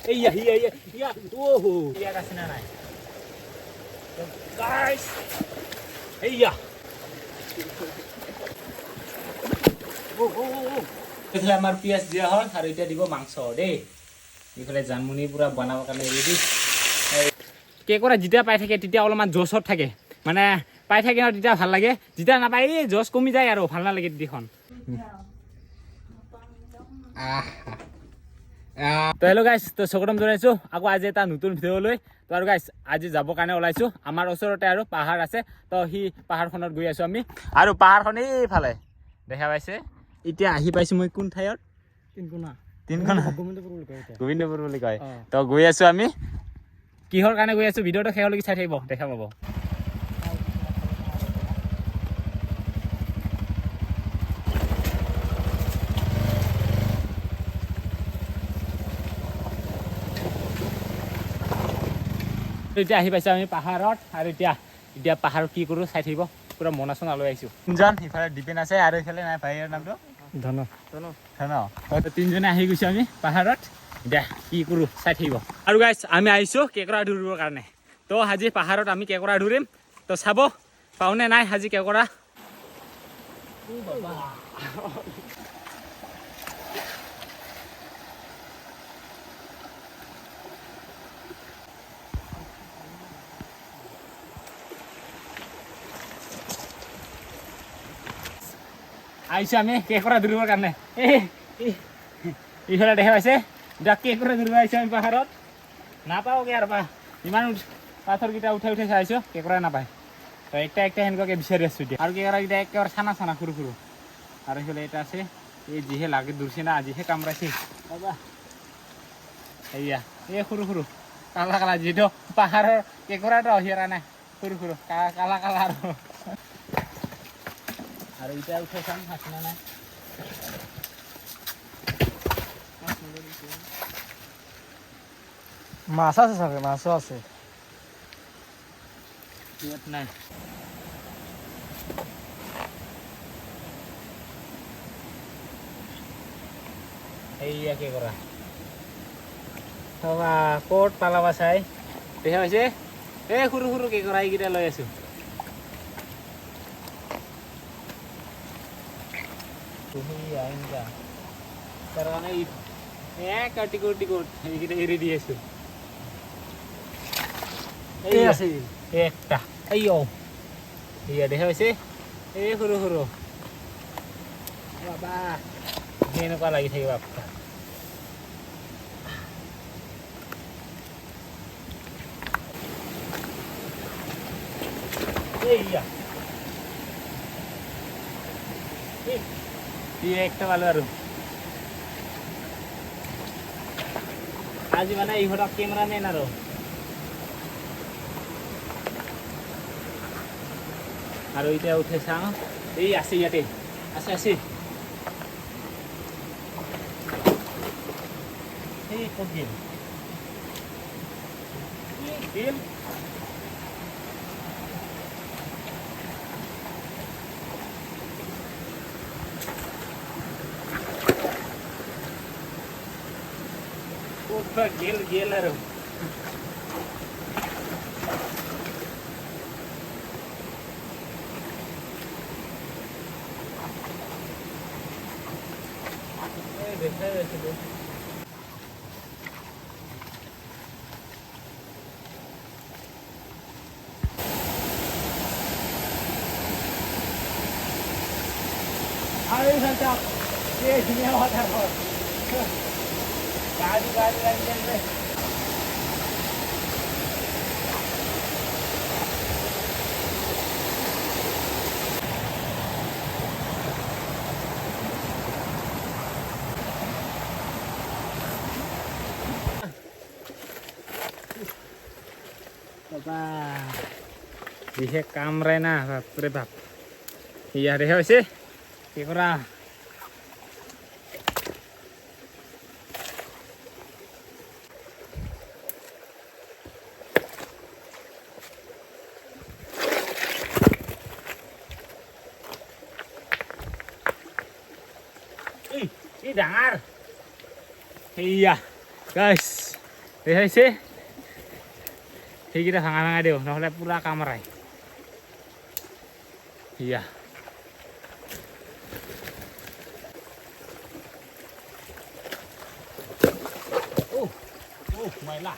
Iya. Iya kasih nanai. Guys. Iya. এইফালে আমাৰ পিঁয়াজ দিয়া হ'ল আৰু এতিয়া দিব মাংস দেই এইফালে জানমুনি পুৰা বনাবৰ কাৰণে ৰেডি কেকৰা যেতিয়া পাই থাকে তেতিয়া অলপমান জছত থাকে মানে পাই থাকে ন তেতিয়া ভাল লাগে যেতিয়া নাপায় এই জছ কমি যায় আৰু ভাল নালাগে দিখন তো হেল্ল' গাইছ তো চকৰম জনাইছোঁ আকৌ আজি এটা নতুন ভিডিঅ' লৈ তো আৰু গাইছ আজি যাবৰ কাৰণে ওলাইছোঁ আমাৰ ওচৰতে আৰু পাহাৰ আছে তো সি পাহাৰখনত গৈ আছোঁ আমি আৰু পাহাৰখন এইফালে দেখা পাইছে এতিয়া আহি পাইছোঁ মই কোন ঠাইত তিনকোনা গোবিন্দপুৰ বুলি কয় তো গৈ আছোঁ আমি কিহৰ কাৰণে গৈ আছোঁ ভিডিঅ'টো শেষলৈকে চাই থাকিব দেখা পাব এতিয়া আহি পাইছোঁ আমি পাহাৰত আৰু এতিয়া পাহাৰত কি কৰোঁ চাই থাকিব পুৰা মনা চনা লৈ আহিছোঁ তিনিজন ইফালে ডিপেন আছে আৰু ইফালে নাই ভাইৰ নামটো ধন হয়তো তিনিজনে আহি গৈছোঁ আমি পাহাৰত এতিয়া কি কৰোঁ চাই থাকিব আৰু গাইছ আমি আহিছোঁ কেঁকোৰা ধৰিবৰ কাৰণে তো আজি পাহাৰত আমি কেঁকোৰা ধৰিম তো চাব পাওঁনে নাই আজি কেঁকোৰা আহিছোঁ আমি কেঁকোৰা ধৰিবৰ কাৰণে এইফালে দেখা পাইছে এতিয়া কেঁকোৰা ধৰিব আহিছোঁ আমি পাহাৰত নাপাওঁগৈ আৰু ইমান পাথৰকেইটা উঠাই চাইছোঁ কেঁকোৰা নাপায় তো একটা সেনেকুৱাকৈ বিচাৰি আছোঁ এতিয়া আৰু কেঁকোৰাকেইটা একেবাৰে চানা সৰু আৰু এইফালে এটা আছে এই যিহে লাগে দূৰছে না আজিহে কামৰাইছে বাবা এয়া এই সৰু কালা যিটো পাহাৰৰ কেঁকোৰাটো হিৰা নাই সৰু কালা আৰু এতিয়া উঠাই চাম হাসনা নাই মাছ আছে চাগে মাছও আছে নাই এইয়া কেঁকোৰা তবা ক'ত পালাবা চাই দেখা পাইছে এই সৰু কেঁকোৰা এইকেইটা লৈ আছোঁ তাৰ কাৰণে কাটি এইকেইটা এৰি দি আছোঁ একটা এয়া দেখা পাইছে এই সৰু বাবা এনেকুৱা লাগি থাকিব আপোনাৰ একটা ভালো আজি মানে ইহঁতক কেমেৰামেন আৰু এতিয়া উঠে চাওঁ এই আছে ইয়াতে আছে এই ক'ত গেল गेल আৰু ধুনীয়া গাড়ী বাবা যিহে কামৰাই না বাপৰে বাপ ইয়াৰে হৈছে কেঁকোৰা ডাঙৰ সেয়া গাইছ দেখাইছে সেইকেইটা ভাঙা ভাঙা দিওঁ নহ'লে পুৰা কামৰাই ইয়া ময়লা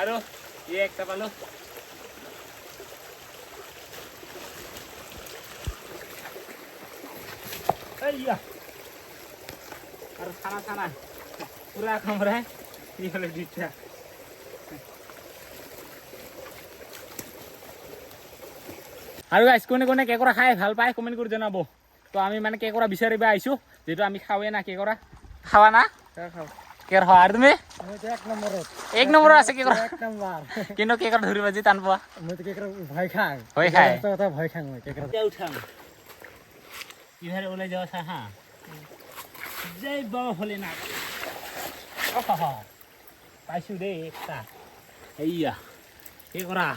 আৰু এই একটা পালো ইয়া আৰু খানা খানা পুৰা কামৰাই ই হলে দুইটা আৰু গাইছ কোনে কোনে কেকৰা খাই ভাল পায় কমেণ্ট কৰি জনাব তো আমি মানে কেকৰা বিচাৰিব আহিছোঁ যিটো আমি খাওঁৱে না কেকৰা খাৱা না কেৰ খাওঁ আৰু তুমি এক নম্বৰত আছে কেকৰা কিন্তু কেকৰা ধৰিব যি টান পোৱা ভয় খায় উঠাম ইভাৰে ওলাই যাওঁ চা হা জয় বাবা ভোলেনাথ পাইছোঁ দেই একটা এইয়া কেকৰা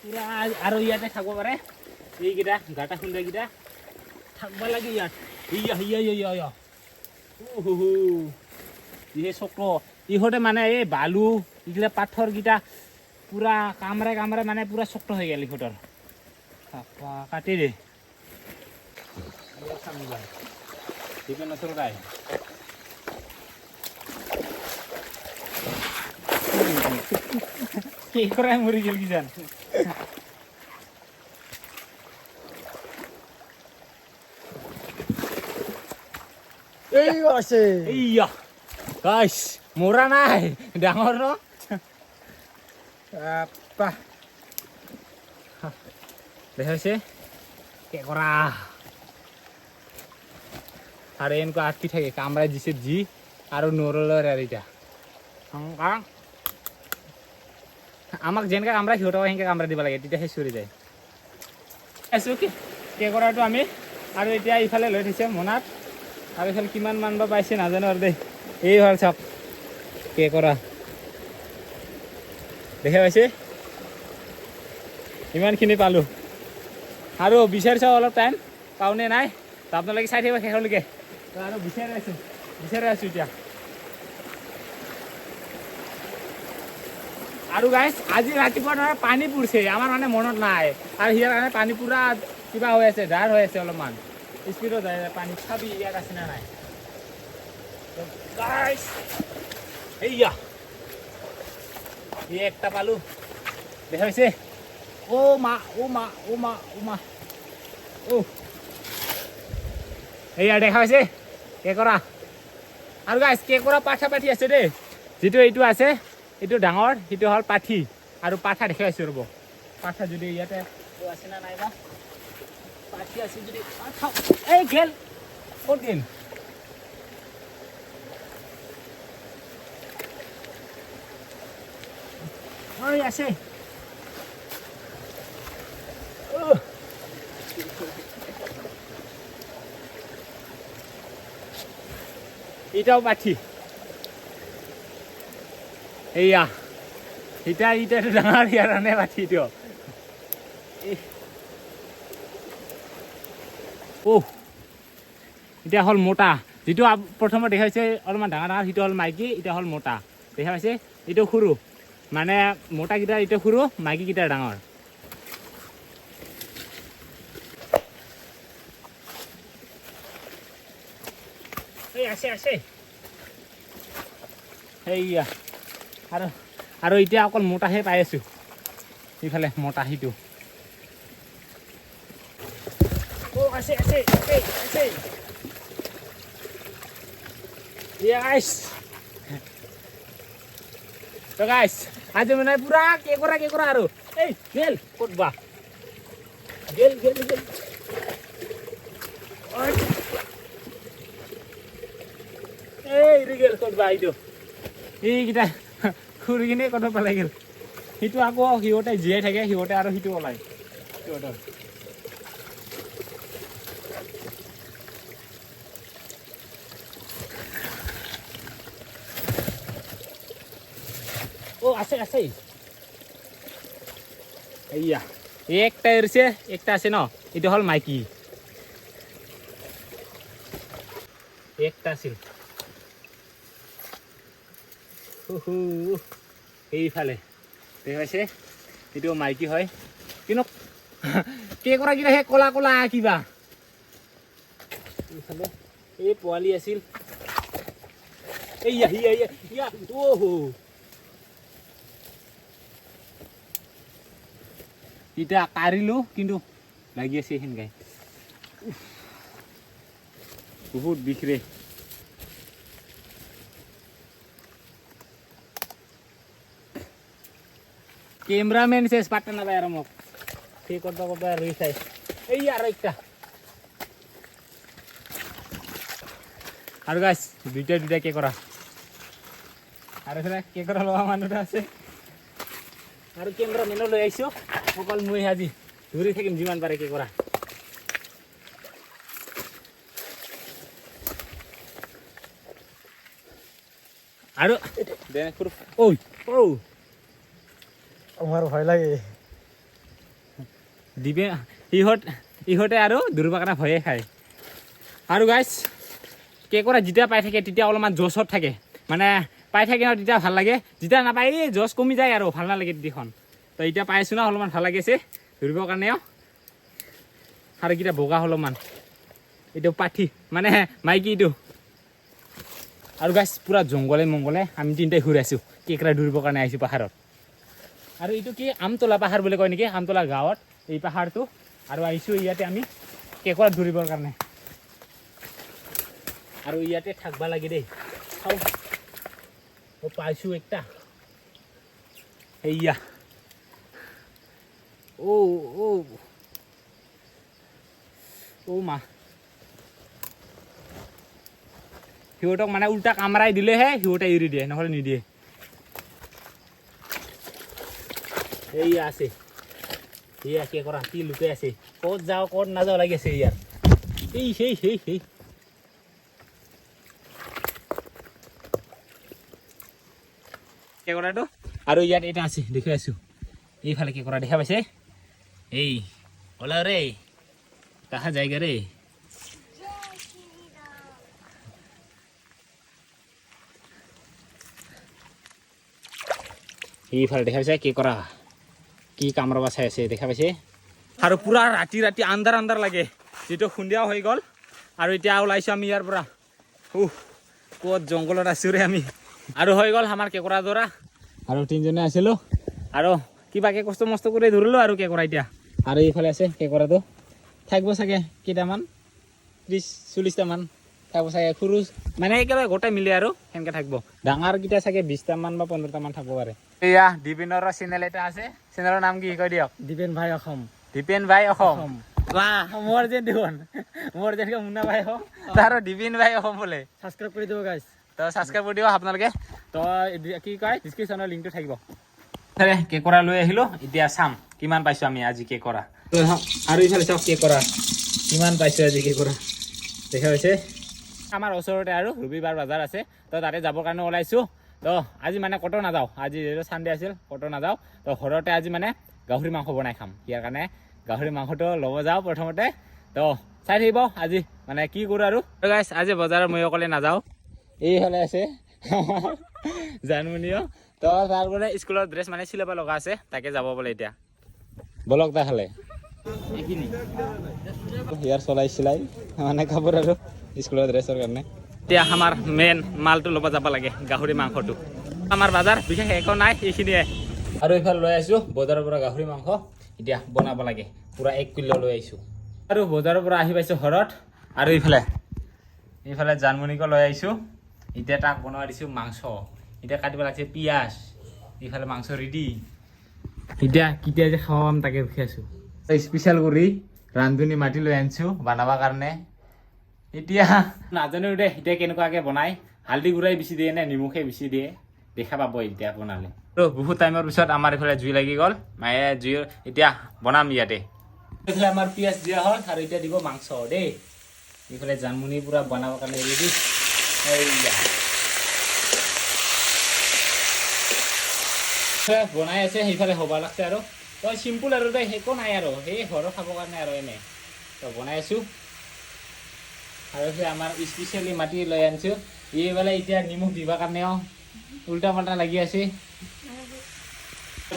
পুৰা আৰু ইয়াতে থাকিব পাৰে এইকেইটা গাটা খুন্দাকেইটা থাকিব লাগে ইয়াত ইয়া ইয়া ইয়া ইয়া ইহে চক্ৰ ইহঁতে মানে এই বালু এইগিলা পাথৰকেইটা পুৰা কামৰে কামৰে মানে পুৰা চক্ৰ হৈ গ'ল ইহঁতৰ কাটি দে নচৰাই কি কৰাই মৰি গ'ল কিজান এইয়া গাইছ মৰা নাই ডাঙৰ ন দেখাইছে কেকৰা আৰু এনেকুৱা আটকি থাকে কামৰাই দিছে যি আৰু নৰলৰ আৰু এতিয়া আমাক যেনেকৈ কামৰাই সিহঁতক সেনেকৈ কামৰাই দিব লাগে তেতিয়াহে চুৰি যায় আছোঁ কি কেকৰাটো আমি আৰু এতিয়া ইফালে লৈ থৈছে মোনাত আৰু এইফালে কিমান মান বা পাইছে নাজানো আৰু দেই এই ভাল চাওক কেকৰা দেখা পাইছে ইমানখিনি পালোঁ আৰু বিচাৰি চাওঁ অলপ টাইম পাওঁনে নাই তো আপোনালোকে চাই থাকিব শেষলৈকে তো আৰু বিচাৰি আছোঁ এতিয়া আৰু গাইছ আজি ৰাতিপুৱা ধৰা পানী পৰিছে আমাৰ মানে মনত নাই আৰু ইয়াৰ কাৰণে পানী পুৰা কিবা হৈ আছে ধাৰ হৈ আছে অলপমান স্পীডত যায় পানী চাবি ইয়াত আছে না নাই গাইছ এইয়া এই একটা পালোঁ দেখা পাইছে ও মা এইয়া দেখা পাইছে কেকৰা আৰু গাইছ কেকৰা পাঠা পাঠি আছে দেই যিটো এইটো আছে এইটো ডাঙৰ সেইটো হ'ল পাঠি আৰু পাঠা দেখা পাইছোঁ ৰ'ব পাঠা যদি ইয়াতে আছে না নাইবা পাঠি আছে যদি এই গেল ক'ত গেল আছে এটাও পাঠি এইয়া ইটাটো ডাঙৰ ইয়াৰ কাৰণে পাঠি দিয় এতিয়া হ'ল মোটা যিটো প্ৰথমত দেখাইছে অলপমান ডাঙৰ ডাঙৰ সিটো হ'ল মাইকী এতিয়া হ'ল মোটা দেখা পাইছে এইটো সৰু মানে মোটাকেইটা এইটো সৰু মাইকীকেইটা ডাঙৰ আছে সেইয়া আৰু এতিয়া অকল মোটাহে পাই আছোঁ ইফালে মোটা সিটো আছে তো গাইছ আজি মানে পুৰা কেকৰা আৰু এই গেল ক'ত বা গেল এই গেল ক'ত বা এইটো এইকেইটা খুৰি কিনে ক'ত পেলাই গ'ল সিটো আকৌ সিহঁতে জীয়াই থাকে সিহঁতে আৰু সিটো ওলায় সিহঁতৰ আছে এইয়া এই একটা এৰিছে একটা আছে ন এইটো হ'ল মাইকী একটা আছিল এইফালে দেখা পাইছে এইটো মাইকী হয় কিন্তু কে কৰা কিবা সেই কলা কলা কিবা এইফালে এই পোৱালি আছিল এইয়া ইয়া ইয়া ইয়া ওহো এটা কাৰিলো কিন্তু লাগি আছে সেনকাই বহুত বিখৰে কেমেৰামেন শেষ পাত্তা নাপায় আৰু মোক ঠিক কৰতে কৰতে ৰই চাই এই আৰ একটা আৰ গাছ দুইটা দুইটা কে কৰা আৰ এখানে কে কৰা লোৱা মানুহটা আছে আৰু কেমেৰামেন লৈ আইছো অকল মই আজি ধৰি থাকিম যিমান পাৰে কে কৰা আৰু দেনে খুব ওই ও আমাৰ ভয় লাগে দিবে ইহঁতে আৰু দুৰ্বাকানা ভয়ে খায় আৰু গাইছ কে কৰা যেতিয়া পাই থাকে তেতিয়া অলপমান জছত থাকে মানে পাই থাকে ন তেতিয়া ভাল লাগে যেতিয়া নাপায় এই জছ কমি যায় আৰু ভাল নালাগে দিখন তো এতিয়া পাই আছো না অলপমান ভাল লাগিছে ধৰিবৰ কাৰণেও আৰু কিটা বগা অলপমান এইটো পাঠি মানে মাইকী এইটো আৰু গাইছ পুৰা জংগলে মংগলে আমি তিনিটাই ঘূৰি আছো কেকৰা ধৰিবৰ কাৰণে আহিছো পাহাৰত আৰু এইটো কি আমতলা পাহাৰ বুলি কয় নেকি আমতলা গাঁৱত এই পাহাৰটো আৰু আহিছো ইয়াতে আমি কেকৰা ধৰিবৰ কাৰণে আৰু ইয়াতে থাকবা লাগে দেই চাও ও পাইছো একটা এইয়া ও ও ও মা সিহঁতক মানে উল্টা কামৰাই দিলেহে সিহঁতে এৰি দিয়ে নহ'লে নিদিয়ে এইয়া আছে এইয়া কে কৰা কি লুকাই আছে ক'ত যাওঁ ক'ত নাযাওঁ লাগি আছে ইয়াৰ এই সেই কে কৰাটো আৰু ইয়াত এটা আছে দেখি আছো এইফালে কে কৰা দেখা পাইছে এই ওলা ৰে কাহা জায়গা ৰে এইফালে দেখা পাইছে কি কৰা কি কামৰা চাই আছে দেখা পাইছে আৰু পুৰা ৰাতি ৰাতি আন্ধাৰ আন্ধাৰ লাগে যেটো সন্ধিয়া হৈ গ'ল আৰু এতিয়া ওলাইছো আমি ইয়াৰ পৰা ক'ত জংগলত আছো ৰে আমি আৰু হৈ গ'ল আমাৰ কেকৰা ধৰা আৰু তিনজনে আছিলো আৰু কিবাকে কষ্ট মষ্ট কৰি ধৰিলো আৰু কেকৰা এতিয়া আৰু এইফালে আছে কেকৰাটো থাকব চাগে কেইটামান 30-40টা মান থাকব চাগে খুৰুজ মানে একেবাৰে গোটাই মিলি আৰু সেনকে থাকব ডাঙৰ কিটা চাগে 20টা মান বা 15টা মান থাকব পাৰে এয়া দিবিনৰ চেনেল এটা আছে চেনেলৰ নাম কি কৈ দিয়ক দীপেন ভাই অসম দীপেন ভাই অসম বাহ মোৰ যেন দেখোন মোৰ যেন মুন্না ভাই হওক তাৰ দীপেন ভাই অসম বোলে সাবস্ক্ৰাইব কৰি দিব গাইস তো সাবস্ক্ৰাইব কৰি দিব আপোনালোকে তো কি কয় ডেসক্ৰিপচনৰ লিংকটো থাকিব তাৰে কেকৰা লৈ আহিলো এতিয়া চাম কিমান পাইছো আমি আজি কেকৰা আৰু ইফালে চাওক কেকৰা কিমান পাইছো আজি কেকৰা দেখা পাইছে আমাৰ ওচৰতে আৰু ৰবিবাৰ বজাৰ আছে তো তাতে যাবৰ কাৰণে ওলাইছো তো আজি মানে কতো নাযাওঁ আজি সানডে আছিল কতো নাযাওঁ তো ঘৰতে আজি মানে গাহৰি মাংস বনাই খাম ইয়াৰ কাৰণে গাহৰি মাংসটো ল'ব যাওঁ প্ৰথমতে তো চাই থাকিব আজি মানে কি কৰোঁ আৰু গাইছ আজি বজাৰত মই অকলে নাযাওঁ এইফালে আছে জানমনিও তো তাৰ বোলে স্কুলৰ ড্ৰেছ মানে চিলাব লগা আছে তাকে যাব বোলে এতিয়া বলক তাহলে এইখিনি ইয়াৰ চলাই চিলাই মানে কাপোৰ আৰু স্কুলৰ ড্ৰেছৰ কাৰণে এতিয়া আমাৰ মেইন মালটো ল'ব যাব লাগে গাহৰি মাংসটো আমাৰ বজাৰ বিশেষ একো নাই এইখিনিয়ে আৰু এইফালে লৈ আহিছোঁ বজাৰৰ পৰা গাহৰি মাংস এতিয়া বনাব লাগে পুৰা 1 কিলো লৈ আহিছোঁ আৰু বজাৰৰ পৰা আহি পাইছোঁ ঘৰত আৰু এইফালে জানমনিকো লৈ আহিছোঁ এতিয়া তাক বনাই দিছোঁ মাংস এতিয়া কাটিব লাগছে পিঁয়াজ এইফালে মাংস ৰেডি এতিয়া কেতিয়া যে খাওয়াম তাকে ৰখি আছোঁ স্পেচিয়েল কৰি ৰান্ধনি মাটি লৈ আনিছোঁ বনাবৰ কাৰণে এতিয়া নাজানো দে এতিয়া কেনেকুৱাকৈ বনাই হালধি গুড়াই বেছি দিয়ে নে নিমখে বেছি দিয়ে দেখা পাব এতিয়া বনালে তো বহুত টাইমৰ পিছত আমাৰ এইফালে জুই লাগি গ'ল মায়ে জুই এতিয়া বনাম ইয়াতে এইফালে আমাৰ পিঁয়াজ দিয়া হ'ল আৰু এতিয়া দিব মাংস দেই এইফালে জানমনি পুৰা বনাবৰ কাৰণে ৰেডি বনাই আছে সেইফালে হ'ব লাগছে আৰু তই চিম্পুল আৰু তই একো নাই আৰু সেই ঘৰৰ খাবৰ কাৰণে আৰু এনে তই বনাই আছোঁ আৰু সেই আমাৰ স্পেচিয়েলি মাটি লৈ আনিছোঁ এইফালে এতিয়া নিমখ দিবৰ কাৰণেও উল্টা পাল্টা লাগি আছে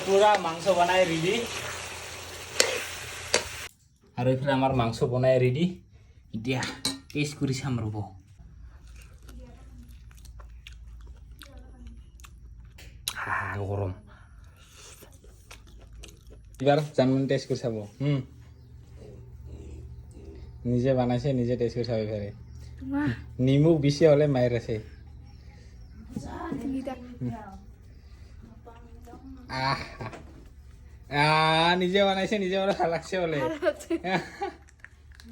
পুৰা মাংস বনাই ৰেডি আৰু এইফালে আমাৰ মাংস বনাই ৰেডি এতিয়া টেষ্ট কৰি চাম ৰ'ব গৰম এবাৰ জানমনি টেষ্ট কৰি চাব নিজে বনাইছে নিজে টেষ্ট কৰি চাব এবাৰে নিমখ বেছি হ'লে মায়ের আছে নিজে বানাইছে নিজে বলে ভাল লাগছে বলে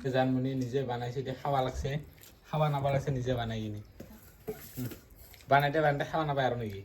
জানমনি নিজে বানাইছে এতিয়া খাওয়া লাগছে খাওয়া নাপা লাগছে নিজে বানাই কিনি বানাইতে বানাইতে খাওয়া নাপায় আৰু নেকি